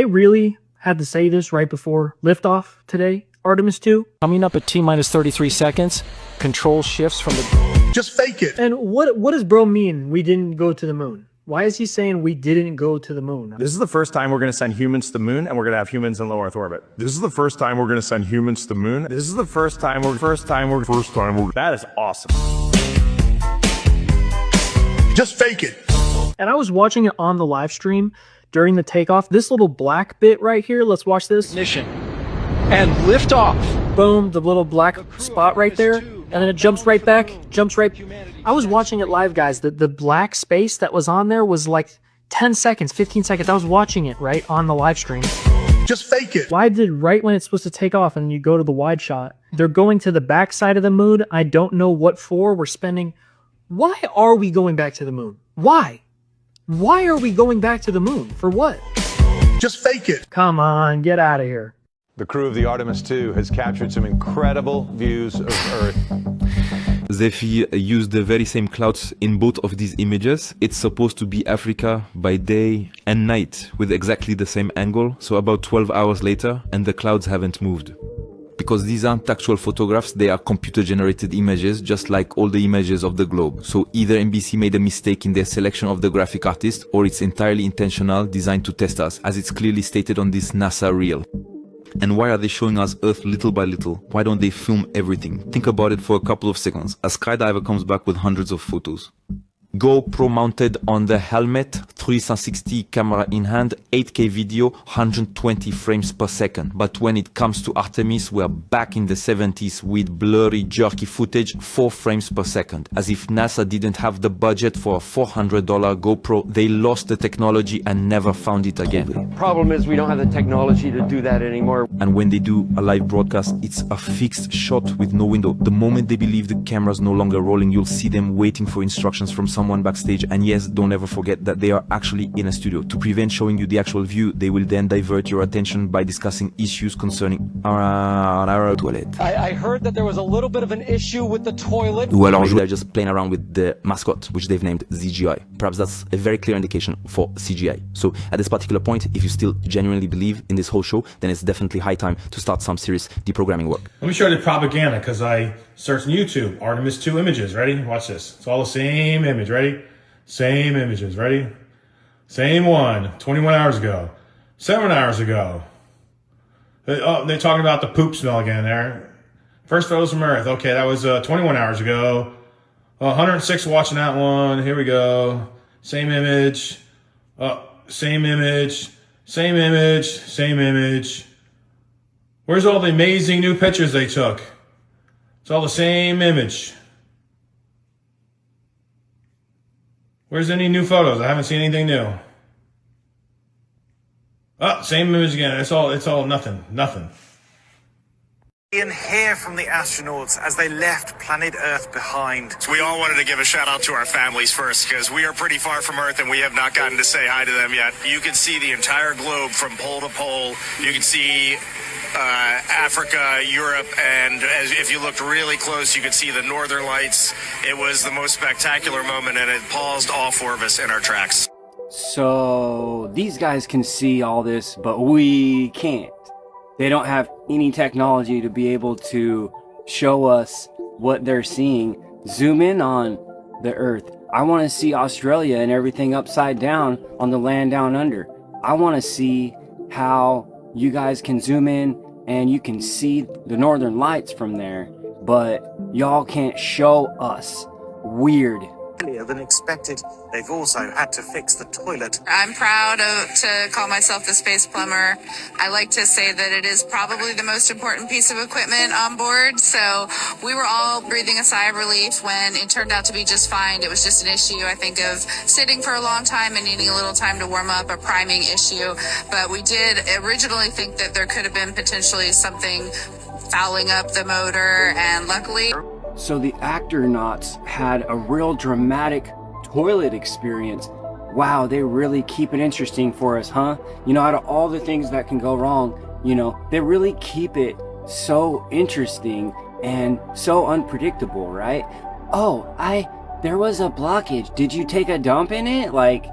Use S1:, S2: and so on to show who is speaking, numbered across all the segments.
S1: They really had to say this right before liftoff today, Artemis 2.
S2: Coming up at T-minus 33 seconds, control shifts from the...
S3: Just fake it.
S1: And what does bro mean we didn't go to the moon? Why is he saying we didn't go to the moon?
S4: This is the first time we're going to send humans to the moon, and we're going to have humans in low Earth orbit. This is the first time we're going to send humans to the moon. This is the first time we're... That is awesome.
S3: Just fake it.
S1: And I was watching it on the live stream during the takeoff. This little black bit right here, let's watch this.
S2: Ignition and liftoff.
S1: Boom, the little black spot right there. And then it jumps right back, jumps right. I was watching it live, guys. The black space that was on there was like 10 seconds, 15 seconds. I was watching it, right, on the live stream.
S3: Just fake it.
S1: Why did right when it's supposed to take off and you go to the wide shot, they're going to the back side of the moon? I don't know what for. We're spending... Why are we going back to the moon? Why? Why are we going back to the moon? For what?
S3: Just fake it.
S1: Come on, get out of here.
S5: The crew of the Artemis II has captured some incredible views of Earth.
S6: They use the very same clouds in both of these images. It's supposed to be Africa by day and night with exactly the same angle. So about 12 hours later, and the clouds haven't moved. Because these aren't actual photographs, they are computer-generated images, just like all the images of the globe. So either NBC made a mistake in their selection of the graphic artist, or it's entirely intentional, designed to test us, as it's clearly stated on this NASA reel. And why are they showing us Earth little by little? Why don't they film everything? Think about it for a couple of seconds. A skydiver comes back with hundreds of photos. GoPro mounted on the helmet, 360 camera in hand, 8K video, 120 frames per second. But when it comes to Artemis, we're back in the 70s with blurry, jerky footage, 4 frames per second. As if NASA didn't have the budget for a $400 GoPro, they lost the technology and never found it again.
S7: Problem is we don't have the technology to do that anymore.
S6: And when they do a live broadcast, it's a fixed shot with no window. The moment they believe the camera's no longer rolling, you'll see them waiting for instructions from someone backstage. And yes, don't ever forget that they are actually in a studio. To prevent showing you the actual view, they will then divert your attention by discussing issues concerning our toilet.
S7: I heard that there was a little bit of an issue with the toilet.
S6: Ou alors they're just playing around with the mascot, which they've named ZGI. Perhaps that's a very clear indication for CGI. So at this particular point, if you still genuinely believe in this whole show, then it's definitely high time to start some serious deprogramming work.
S8: Let me show you the propaganda, because I searched on YouTube, Artemis 2 images. Ready? Watch this. It's all the same image. Ready? Same images. Ready? Same one. 21 hours ago. 7 hours ago. Oh, they're talking about the poop smell again there. First photos from Earth. Okay, that was 21 hours ago. 106 watching that one. Here we go. Same image. Same image. Same image. Same image. Where's all the amazing new pictures they took? It's all the same image. Where's any new photos? I haven't seen anything new. Oh, same image again. It's all nothing.
S9: And hear from the astronauts as they left planet Earth behind.
S10: So we all wanted to give a shout out to our families first, because we are pretty far from Earth and we have not gotten to say hi to them yet. You can see the entire globe from pole to pole. You can see Africa, Europe, and if you looked really close, you could see the northern lights. It was the most spectacular moment, and it paused all 4 of us in our tracks.
S11: So these guys can see all this, but we can't. They don't have any technology to be able to show us what they're seeing. Zoom in on the Earth. I want to see Australia and everything upside down on the land down under. I want to see how you guys can zoom in and you can see the northern lights from there, but y'all can't show us. Weird.
S9: Earlier than expected, they've also had to fix the toilet.
S12: I'm proud to call myself the space plumber. I like to say that it is probably the most important piece of equipment on board. So we were all breathing a sigh of relief when it turned out to be just fine. It was just an issue, I think, of sitting for a long time and needing a little time to warm up, a priming issue. But we did originally think that there could have been potentially something fouling up the motor, and luckily...
S11: So the actronauts had a real dramatic toilet experience. Wow, they really keep it interesting for us, huh? You know, out of all the things that can go wrong, you know, they really keep it so interesting and so unpredictable, right? Oh, there was a blockage. Did you take a dump in it? Like,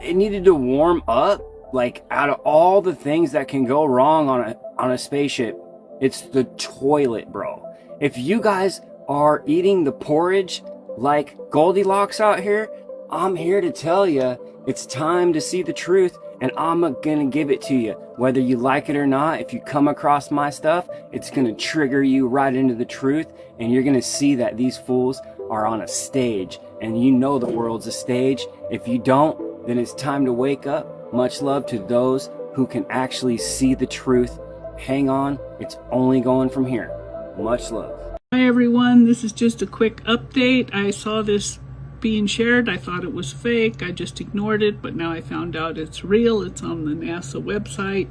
S11: it needed to warm up? Like, out of all the things that can go wrong on a spaceship, it's the toilet, bro. If you guys are eating the porridge like Goldilocks out here, I'm here to tell you it's time to see the truth, and I'm gonna give it to you. Whether you like it or not, if you come across my stuff, it's gonna trigger you right into the truth, and you're gonna see that these fools are on a stage, and you know the world's a stage. If you don't, then it's time to wake up. Much love to those who can actually see the truth. Hang on, it's only going from here. Much love.
S13: Hi everyone, this is just a quick update. I saw this being shared. I thought it was fake. I just ignored it, but now I found out it's real. It's on the NASA website,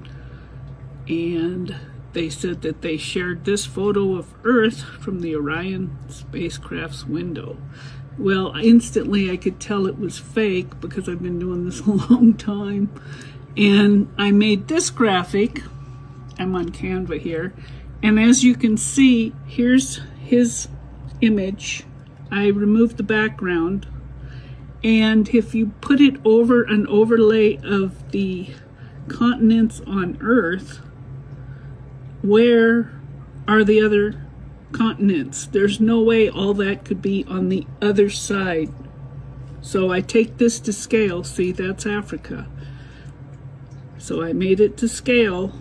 S13: and they said that they shared this photo of Earth from the Orion spacecraft's window. Well, instantly I could tell it was fake because I've been doing this a long time. And I made this graphic. I'm on Canva here. And as you can see, here's his image. I removed the background. And if you put it over an overlay of the continents on Earth, where are the other continents? There's no way all that could be on the other side. So I take this to scale. See, that's Africa. So I made it to scale,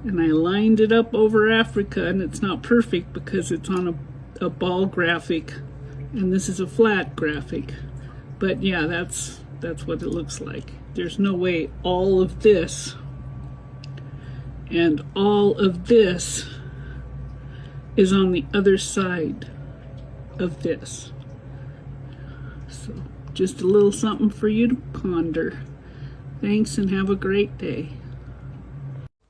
S13: and I lined it up over Africa, and it's not perfect because it's on a ball graphic, and this is a flat graphic. But yeah, that's what it looks like. There's no way all of this and all of this is on the other side of this. So just a little something for you to ponder. Thanks, and have a great day.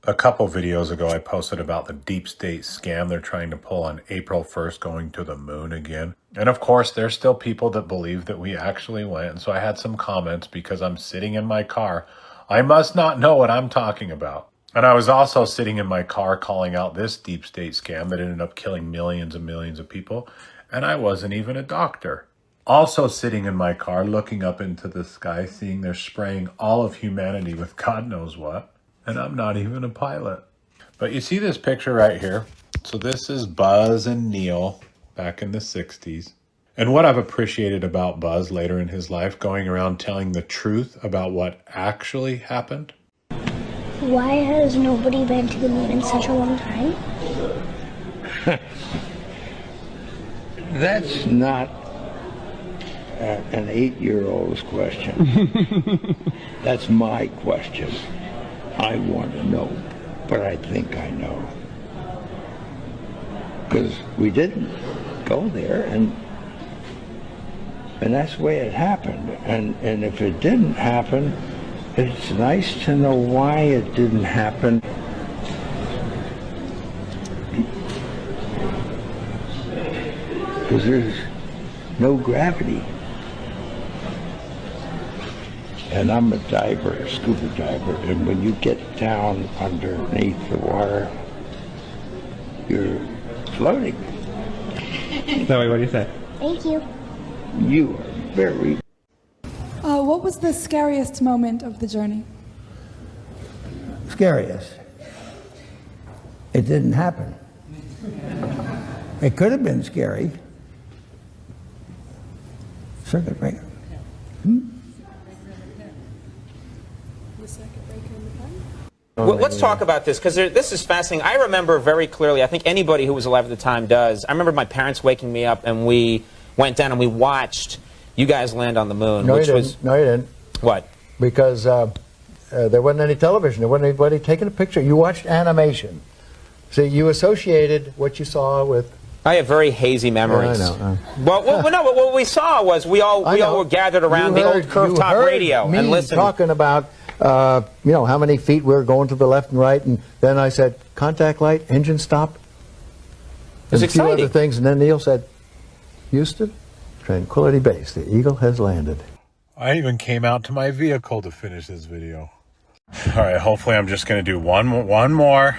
S8: A couple videos ago, I posted about the deep state scam they're trying to pull on April 1st, going to the moon again. And of course, there's still people that believe that we actually went. And so I had some comments because I'm sitting in my car. I must not know what I'm talking about. And I was also sitting in my car calling out this deep state scam that ended up killing millions and millions of people. And I wasn't even a doctor. Also sitting in my car, looking up into the sky, seeing they're spraying all of humanity with God knows what. And I'm not even a pilot. But you see this picture right here? So this is Buzz and Neil back in the 60s. And what I've appreciated about Buzz later in his life, going around telling the truth about what actually happened.
S14: Why has nobody been to the moon in such a long time?
S15: That's not an 8-year-old's question. That's my question. I want to know, but I think I know. Because we didn't go there, and that's the way it happened. And if it didn't happen, it's nice to know why it didn't happen. Because there's no gravity. And I'm a diver, a scuba diver, and when you get down underneath the water, you're floating.
S16: Zoe, what do you say?
S14: Thank you.
S15: You are very...
S17: What was the scariest moment of the journey?
S15: Scariest? It didn't happen. It could have been scary. Circuit breaker.
S18: Well, let's talk about this, because this is fascinating. I remember very clearly, I think anybody who was alive at the time does, I remember my parents waking me up, and we went down and we watched you guys land on the moon.
S19: No,
S18: which
S19: you
S18: was
S19: didn't. No, you didn't.
S18: What?
S19: Because there wasn't any television. There wasn't anybody taking a picture. You watched animation. See, you associated what you saw with...
S18: I have very hazy memories.
S19: Yeah, I know.
S18: Well, no, what we saw was we all were gathered around the old curved top radio and listened.
S19: Talking about you know, how many feet we were going to the left and right, and then I said, contact light, engine stop.
S18: It was
S19: and a few
S18: exciting.
S19: other things, and then Neil said, Houston, Tranquility Base, the Eagle has landed.
S8: I even came out to my vehicle to finish this video. All right, hopefully I'm just going to do one more,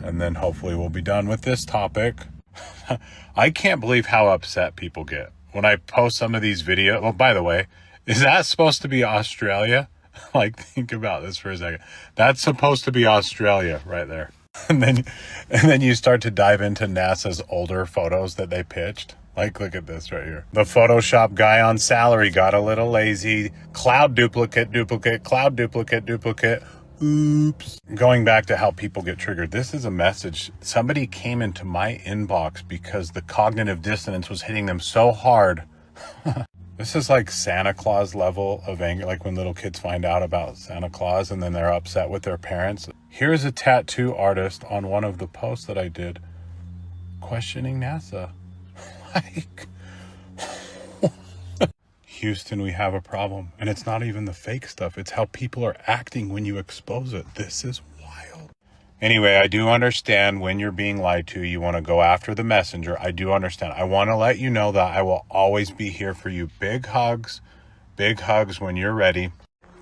S8: and then hopefully we'll be done with this topic. I can't believe how upset people get when I post some of these videos. Well, by the way, is that supposed to be Australia? Like, think about this for a second. That's supposed to be Australia right there. And then you start to dive into NASA's older photos that they pitched. Like, look at this right here. The Photoshop guy on salary got a little lazy. Cloud duplicate, cloud duplicate. Oops. Going back to how people get triggered. This is a message. Somebody came into my inbox because the cognitive dissonance was hitting them so hard. This is like Santa Claus level of anger, like when little kids find out about Santa Claus and then they're upset with their parents. Here's a tattoo artist on one of the posts that I did questioning NASA. Like, Houston, we have a problem. And it's not even the fake stuff. It's how people are acting when you expose it. This is wild. Anyway, I do understand when you're being lied to, you want to go after the messenger. I do understand. I want to let you know that I will always be here for you. Big hugs when you're ready.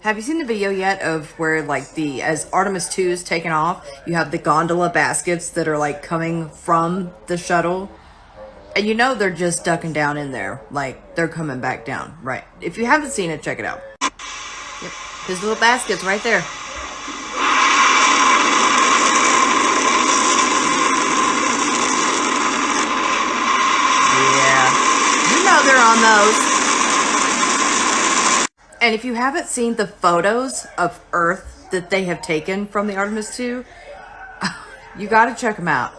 S20: Have you seen the video yet of where, like, as Artemis 2 is taking off, you have the gondola baskets that are, like, coming from the shuttle? And you know they're just ducking down in there. Like, they're coming back down, right? If you haven't seen it, check it out. Yep, his little baskets right there. They're on those. And if you haven't seen the photos of Earth that they have taken from the Artemis 2, you got to check them out.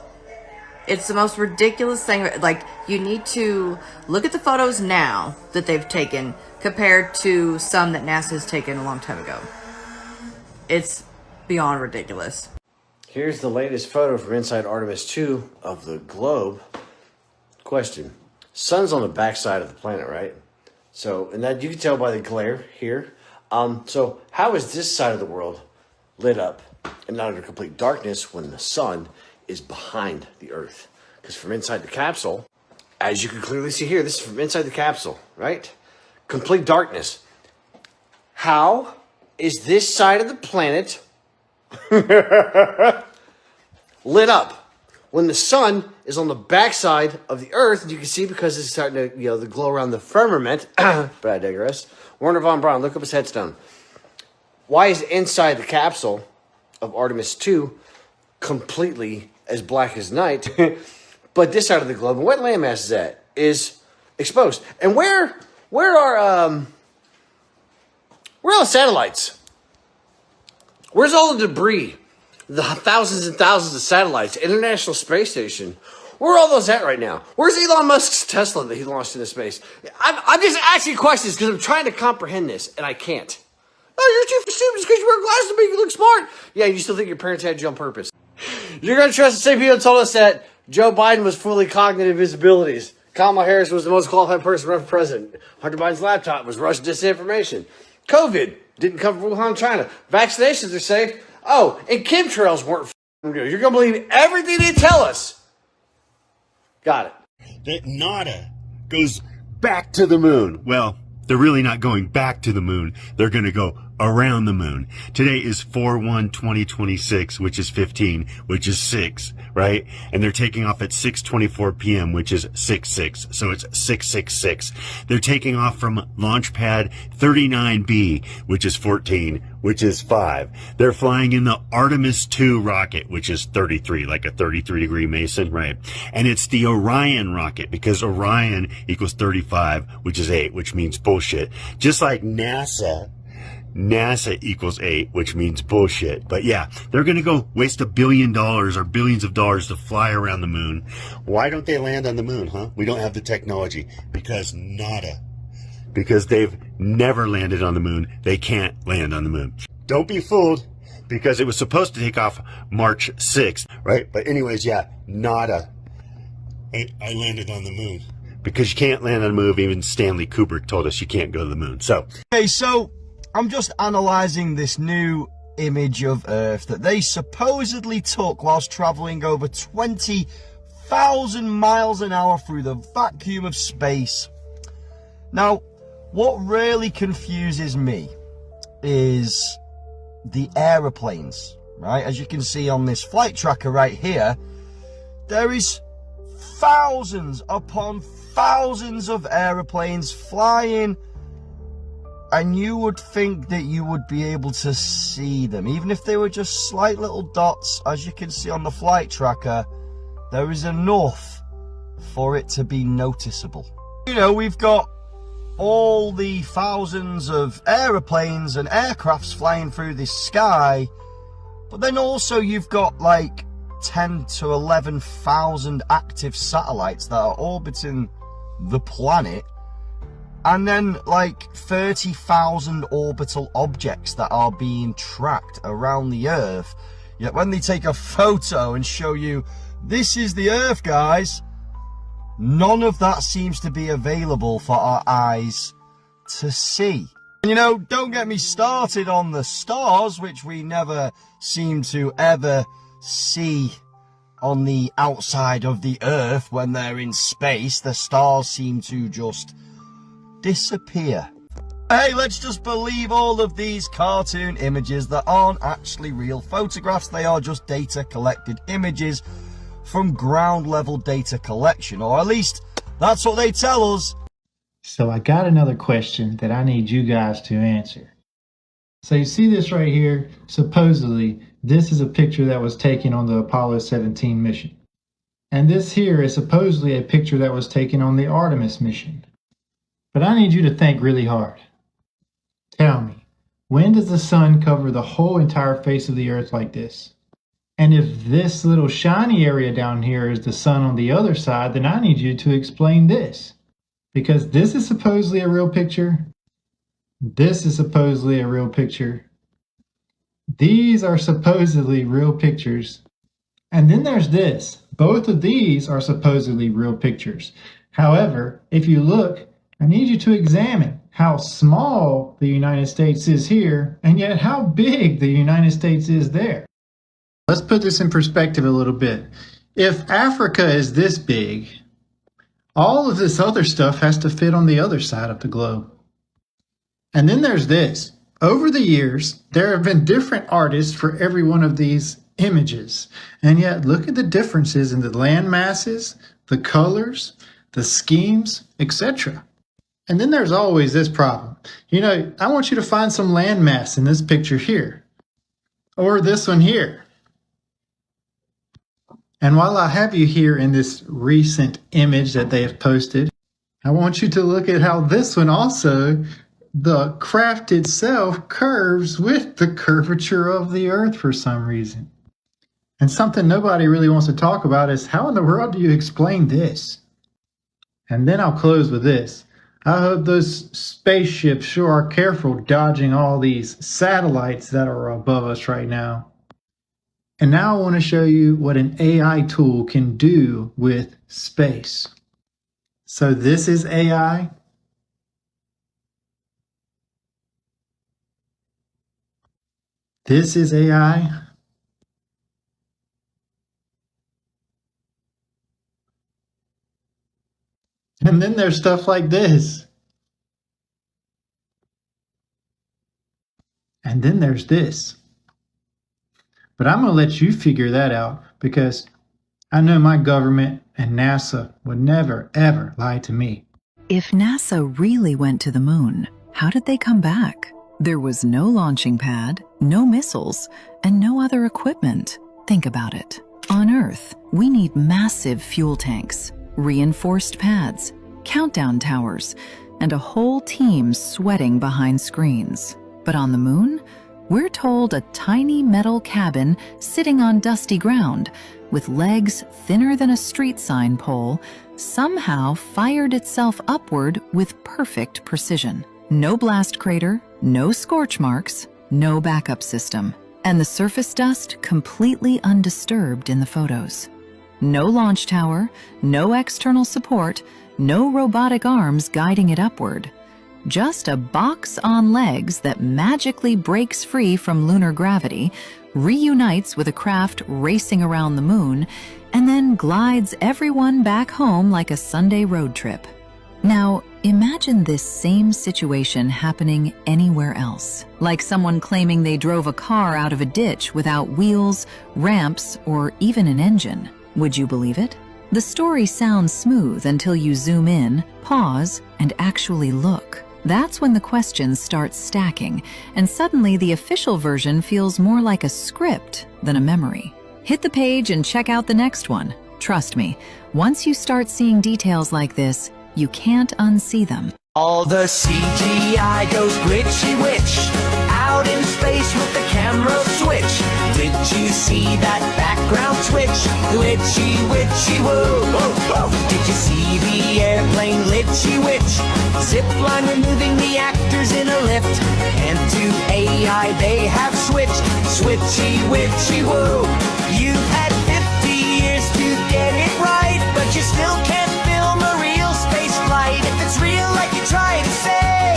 S20: It's the most ridiculous thing. Like, you need to look at the photos now that they've taken compared to some that NASA has taken a long time ago. It's beyond ridiculous.
S21: Here's the latest photo from inside Artemis 2 of the globe. Question. Sun's on the backside of the planet, right? So, and that you can tell by the glare here. So how is this side of the world lit up and not under complete darkness when the sun is behind the Earth? Because from inside the capsule, as you can clearly see here, this is from inside the capsule, right? Complete darkness. How is this side of the planet lit up when the sun is on the backside of the Earth? And you can see because it's starting to, the glow around the firmament. But I digress. Werner von Braun, look up his headstone. Why is inside the capsule of Artemis 2 completely as black as night, but this side of the globe, and what landmass is that, is exposed? And where are the satellites? Where's all the debris? The thousands and thousands of satellites, International Space Station. Where are all those at right now? Where's Elon Musk's Tesla that he launched into space? I'm just asking questions because I'm trying to comprehend this, and I can't. Oh, you're too stupid because you wear glasses to make you look smart. Yeah, you still think your parents had you on purpose. You're going to trust the same people who told us that Joe Biden was fully cognitive of his abilities. Kamala Harris was the most qualified person to run for president. Hunter Biden's laptop was Russian disinformation. COVID didn't come from Wuhan, China. Vaccinations are safe. Oh, and chemtrails weren't real. You're going to believe everything they tell us. Got it.
S22: That NADA goes back to the moon. Well, they're really not going back to the moon. They're going to go around the moon. Today is 4/1/2026, which is 15, which is 6, right? And they're taking off at 6:24 p.m., which is 6/6. So it's 666. They're taking off from launch pad 39B, which is 14, which is 5. They're flying in the Artemis 2 rocket, which is 33, like a 33-degree Mason, right? And it's the Orion rocket, because Orion equals 35, which is 8, which means bullshit. Just like NASA equals 8, which means bullshit. But yeah, they're going to go waste $1 billion or billions of dollars to fly around the moon. Why don't they land on the moon, huh? We don't have the technology. Because nada. Because they've never landed on the moon. They can't land on the moon. Don't be fooled, because it was supposed to take off March 6th, right? But anyways, yeah, nada. I landed on the moon. Because you can't land on the moon. Even Stanley Kubrick told us you can't go to the moon. So,
S23: okay, so I'm just analysing this new image of Earth that they supposedly took whilst travelling over 20,000 miles an hour through the vacuum of space. Now, what really confuses me is the aeroplanes, right? As you can see on this flight tracker right here, there is thousands upon thousands of aeroplanes flying and you would think that you would be able to see them, even if they were just slight little dots. As you can see on the flight tracker, there is enough for it to be noticeable. You know, we've got all the thousands of aeroplanes and aircrafts flying through this sky, but then also you've got like 10 to 11,000 active satellites that are orbiting the planet, and then like 30,000 orbital objects that are being tracked around the Earth. Yet when they take a photo and show you, this is the Earth, guys, none of that seems to be available for our eyes to see. You know, don't get me started on the stars, which we never seem to ever see on the outside of the Earth. When they're in space, the stars seem to just disappear. Hey, let's just believe all of these cartoon images that aren't actually real photographs. They are just data collected images from ground level data collection, or at least that's what they tell us.
S2: So I got another question that I need you guys to answer. So you see this right here? Supposedly, this is a picture that was taken on the Apollo 17 mission. And this here is supposedly a picture that was taken on the Artemis mission. But I need you to think really hard. Tell me, when does the sun cover the whole entire face of the Earth like this? And if this little shiny area down here is the sun on the other side, then I need you to explain this. Because this is supposedly a real picture. This is supposedly a real picture. These are supposedly real pictures. And then there's this. Both of these are supposedly real pictures. However, if you look, I need you to examine how small the United States is here, and yet how big the United States is there. Let's put this in perspective a little bit. If Africa is this big, all of this other stuff has to fit on the other side of the globe. And then there's this. Over the years, there have been different artists for every one of these images. And yet, look at the differences in the land masses, the colors, the schemes, etc. And then there's always this problem. You know, I want you to find some land mass in this picture here. Or this one here. And while I have you here in this recent image that they have posted, I want you to look at how this one also, the craft itself curves with the curvature of the Earth for some reason. And something nobody really wants to talk about is, how in the world do you explain this? And then I'll close with this. I hope those spaceships sure are careful dodging all these satellites that are above us right now. And now I want to show you what an AI tool can do with space. So this is AI. This is AI. And then there's stuff like this. And then there's this. But I'm going to let you figure that out, because I know my government and NASA would never, ever lie to me.
S3: If NASA really went to the moon, how did they come back? There was no launching pad, no missiles, and no other equipment. Think about it. On Earth, we need massive fuel tanks, reinforced pads, countdown towers, and a whole team sweating behind screens. But on the moon, we're told a tiny metal cabin sitting on dusty ground, with legs thinner than a street sign pole, somehow fired itself upward with perfect precision. No blast crater, no scorch marks, no backup system, and the surface dust completely undisturbed in the photos. No launch tower, no external support, no robotic arms guiding it upward. Just a box on legs that magically breaks free from lunar gravity, reunites with a craft racing around the moon, and then glides everyone back home like a Sunday road trip. Now, imagine this same situation happening anywhere else, like someone claiming they drove a car out of a ditch without wheels, ramps, or even an engine. Would you believe it? The story sounds smooth until you zoom in, pause, and actually look. That's when the questions start stacking, and suddenly the official version feels more like a script than a memory. Hit the page and check out the next one. Trust me, once you start seeing details like this, you can't unsee them.
S1: All the CGI goes glitchy witch, out in space with the camera switch. Did you see that background switch? Glitchy witchy woo. Did you see the airplane glitchy witch? Zipline removing the actors in a lift. And to AI they have switched. Switchy witchy woo. You've had 50 years to get it right, but you still can't film a real space flight. If it's real like you try to say,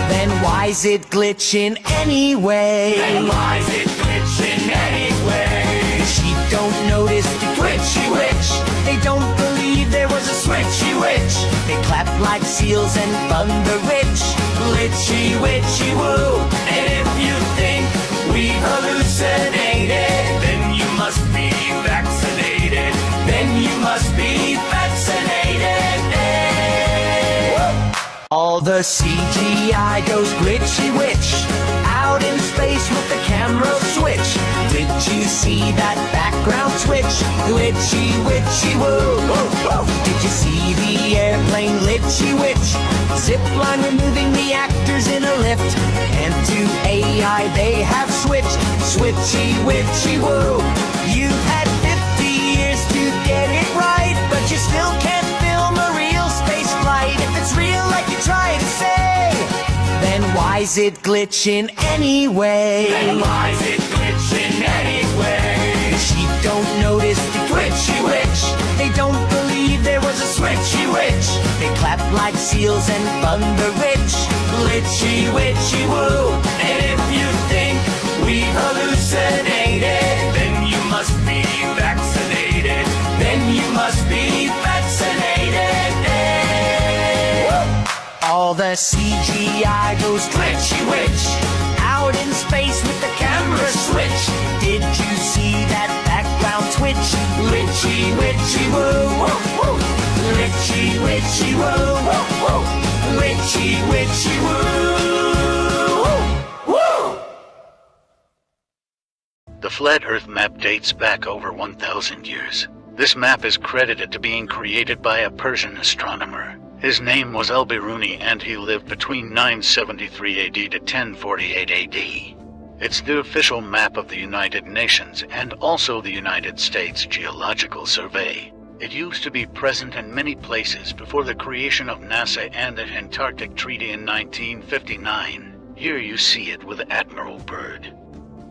S1: then why's it glitching anyway?
S4: Then why's it glitching anyway?
S1: She don't notice the glitchy witch. They don't believe there was a switchy witch. They clap like seals and fund the rich. Glitchy witchy woo.
S4: And if you think we've hallucinated, then you must be vaccinated. Then you must be vaccinated.
S1: All the CGI goes glitchy witch, out in space with the camera switch. Did you see that background switch? Glitchy witchy woo. Did you see the airplane glitchy witch? Zipline removing the actors in a lift. And to AI they have switched. Switchy witchy woo. You've had 50 years to get it right, but you still can't film a real space flight. If it's real like you try to say, then why's it glitching anyway?
S4: Then why's it glitching anyway?
S1: She don't notice the glitchy witch. They don't believe there was a switchy witch. They clap like seals and fund the rich. Glitchy witchy woo.
S4: And if you think we've hallucinated, then you must be vaccinated. Then you must be vaccinated.
S1: All the CGI goes glitchy witch, out in space with the camera switch. Did you see that background switch? Glitchy witchy woo. Glitchy witchy woo. Glitchy witchy woo.
S5: The flat Earth map dates back over 1,000 years. This map is credited to being created by a Persian astronomer. His name was Al-Biruni, and he lived between 973 AD to 1048 AD. It's the official map of the United Nations and also the United States Geological Survey. It used to be present in many places before the creation of NASA and the Antarctic Treaty in 1959. Here you see it with Admiral Byrd.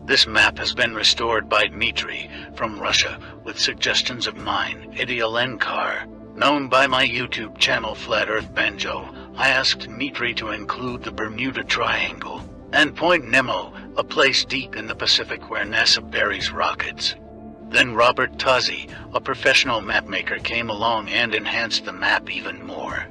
S5: This map has been restored by Dmitry from Russia with suggestions of mine, Idialenkar. Known by my YouTube channel Flat Earth Banjo, I asked Dmitry to include the Bermuda Triangle and Point Nemo, a place deep in the Pacific where NASA buries rockets. Then Robert Tozzi, a professional mapmaker, came along and enhanced the map even more.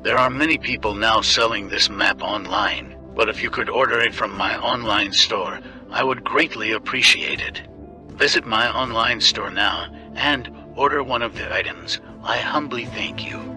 S5: There are many people now selling this map online, but if you could order it from my online store, I would greatly appreciate it. Visit my online store now and order one of the items. I humbly thank you.